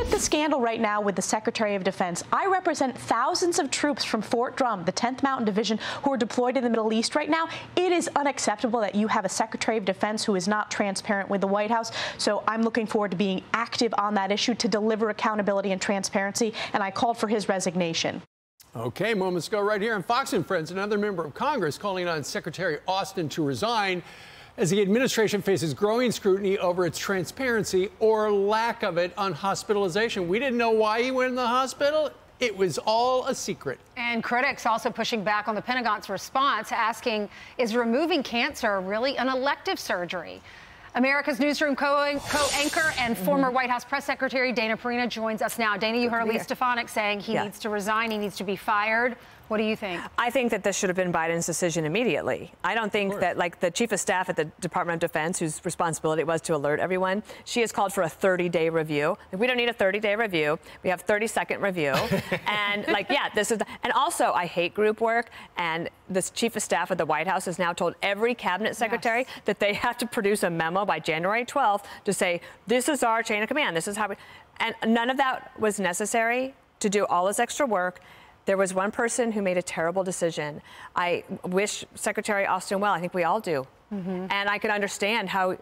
at the scandal right now with the Secretary of Defense. I represent thousands of troops from Fort Drum, the 10th Mountain Division, who are deployed in the Middle East right now. It is unacceptable that you have a Secretary of Defense who is not transparent with the White House. So I'm looking forward to being active on that issue to deliver accountability and transparency, and I called for his resignation. Okay, moments ago right here on Fox and Friends, another member of Congress calling on Secretary Austin to resign as the administration faces growing scrutiny over its transparency or lack of it on hospitalization. We didn't know why he went in the hospital. It was all a secret. And critics also pushing back on the Pentagon's response, asking, is removing cancer really an elective surgery? America's Newsroom co-anchor and former White House press secretary Dana Perino joins us now. Dana, you heard Elise Stefanik saying he needs to resign, he needs to be fired. What do you think? I think that this should have been Biden's decision immediately. I don't think that, like, the chief of staff at the Department of Defense, whose responsibility it was to alert everyone, she has called for a 30-day review. We don't need a 30-day review. We have 30-second review. And, like, yeah, this is and also, I hate group work. And this chief of staff at the White House has now told every cabinet secretary that they have to produce a memo by January 12th to say, this is our chain of command. This is how we... And none of that was necessary to do all this extra work. There was one person who made a terrible decision. I wish Secretary Austin well. I think we all do. And I could understand how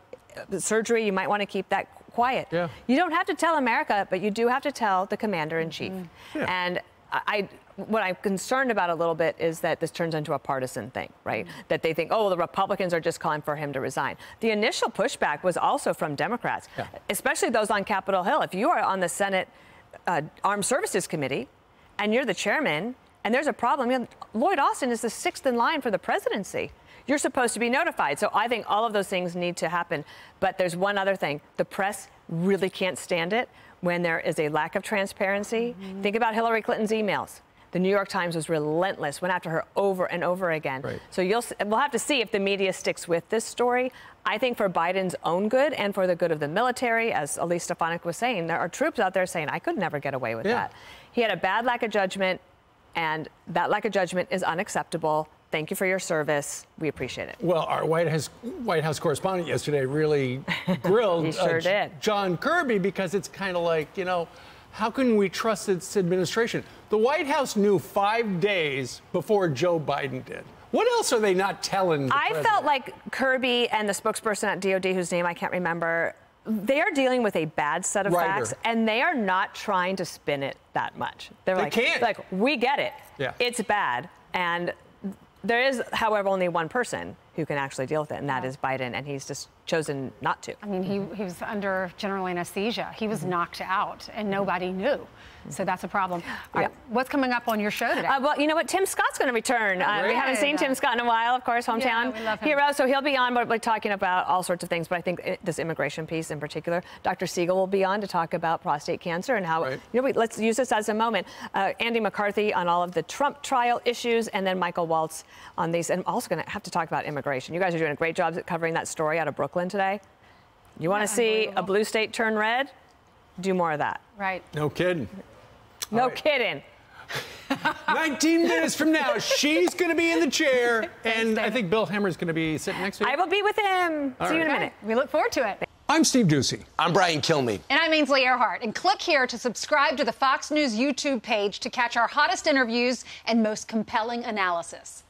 the surgery, you might want to keep that quiet. You don't have to tell America, but you do have to tell the commander-in-chief. And what I'm concerned about a little bit is that this turns into a partisan thing, right? That they think, oh, well, the Republicans are just calling for him to resign. The initial pushback was also from Democrats, especially those on Capitol Hill. If you are on the Senate Armed Services Committee, and you're the chairman, and there's a problem, Lloyd Austin is the 6th in line for the presidency. You're supposed to be notified. So I think all of those things need to happen. But there's one other thing. The press really can't stand it when there is a lack of transparency. Think about Hillary Clinton's emails. The New York Times was relentless, went after her over and over again. So we'll have to see if the media sticks with this story. I think for Biden's own good and for the good of the military, as Elise Stefanik was saying, there are troops out there saying, I could never get away with that. He had a bad lack of judgment, and that lack of judgment is unacceptable. Thank you for your service. We appreciate it. Well, our White House correspondent yesterday really grilled John Kirby, because it's kind of like, you know, how can we trust this administration? The White House knew 5 days before Joe Biden did. What else are they not telling the president? Felt like Kirby and the spokesperson at DOD, whose name I can't remember, they are dealing with a bad set of facts, and they are not trying to spin it that much. They're like, we get it. It's bad. And there is, however, only one person who can actually deal with it, and that is Biden, and he's just chosen not to. I mean, he was under general anesthesia. He was knocked out, and nobody knew. So that's a problem. All right, what's coming up on your show today? Well, you know what? Tim Scott's going to return. We haven't seen Tim Scott in a while, of course, hometown hero. So he'll be on. We're talking about all sorts of things, but I think this immigration piece in particular. Dr. Siegel will be on to talk about prostate cancer and how, you know, let's use this as a moment. Andy McCarthy on all of the Trump trial issues, and then Michael Waltz on these. And I'm also going to have to talk about immigration. You guys are doing a great job at covering that story out of Brooklyn today. You want to see a blue state turn red? Do more of that. No kidding. No kidding. 19 minutes from now, she's going to be in the chair, and I think Bill Hemmer's going to be sitting next to her. I will be with him. See you in a minute. We look forward to it. I'm Steve Ducey. I'm Brian Kilmeade. And I'm Ainsley Earhart. And click here to subscribe to the Fox News YouTube page to catch our hottest interviews and most compelling analysis.